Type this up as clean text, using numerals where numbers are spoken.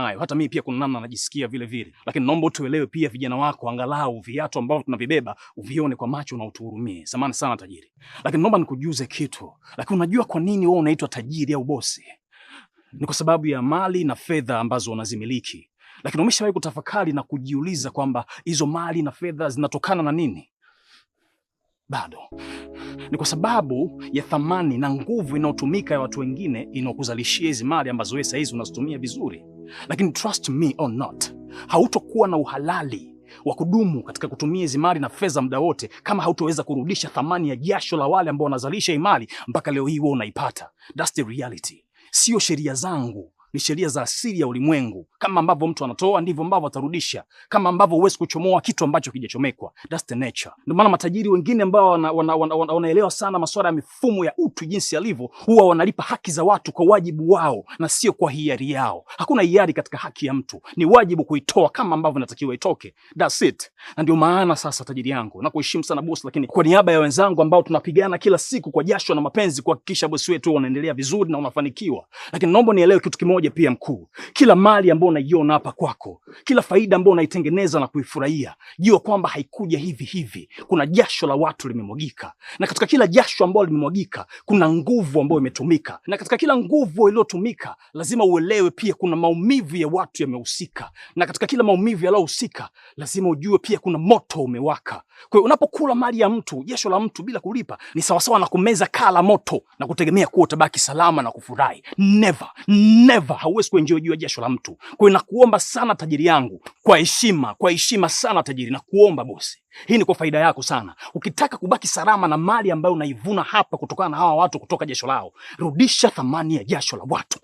nayo. Hata mimi pia kuna namna najisikia vile vile. Lakini naomba utuelewe pia vijana wako, angalau viatu ambavyo tunavibeba uvione kwa macho na utuhurumie. Samahani sana tajiri. Lakini naomba nikujuze kitu. Lakini unajua kwa nini wewe unaitwa tajiri au bosi? Ni kwa sababu ya mali na fedha ambazo unazimiliki. Lakini umeshawahi kutafakari na kujiuliza kwamba hizo mali na fedha zinatokana na nini? Bado. Ni kwa sababu ya thamani na nguvu inayotumika ya watu wengine inayokuzalishia hizi mali ambazo wewe sasa hizi unazitumia vizuri. Lakini trust me or not, hautokuwa na uhalali wa kudumu katika kutumia hizi mali na fedha muda wote kama hautoweza kurudisha thamani ya jasho la wale ambao wanazalisha hii mali mpaka leo hii wewe unaipata. That's the reality. Sio sheria zangu, ni sheria za asili ya ulimwengu. Kama ambavyo mtu anatoa ndivyo ambavyo atarudisha. Kama ambavyo huwezi kuchomoa kitu ambacho kijachomekwa. That's the nature. Ndio maana matajiri wengine ambao wanaelewa sana masuala ya mifumo ya utu jinsi yalivyo, huwa wanalipa haki za watu kwa wajibu wao na sio kwa hiari yao. Hakuna hiari katika haki ya mtu. Ni wajibu kuitoa kama ambavyo inatakiwa itoke. That's it. Na ndio maana sasa tajiri yangu, na kuheshimu sana boss, lakini kwa niaba ya wenzangu ambao tunapigana kila siku kwa jasho na mapenzi kuhakikisha boss wetu wanaendelea vizuri na unafanikiwa. Lakini naomba nielewe kitu kimoja pia mkuu. Kila mali ambayo unaiona hapa kwako, kila faida ambayo unaitengeneza na kuifurahia, jua kwamba haikuja hivi hivi. Kuna jasho la watu limemwagika. Na katika kila jasho ambalo limemwagika, kuna nguvu ambayo imetumika. Na katika kila nguvu iliyotumika, lazima uelewe pia kuna maumivu ya watu yamehusika. Na katika kila maumivu yaliyohusika, lazima ujue pia kuna moto umewaka. Kwa hiyo unapokula mali ya mtu, jasho la mtu bila kulipa, ni sawasawa na kumeza kaa la moto na kutegemea kuwa utabaki salama na kufurahi. Never hauwezi kuenjoy juu ya jasho la mtu. Kwa hiyo nakuomba sana tajiri yangu, kwa heshima sana tajiri, na kuomba bosi. Hii ni kwa faida yako sana. Ukitaka kubaki salama na mali ambayo unaivuna hapa kutokana na hawa watu kutoka jasho lao, rudisha thamani ya jasho la watu.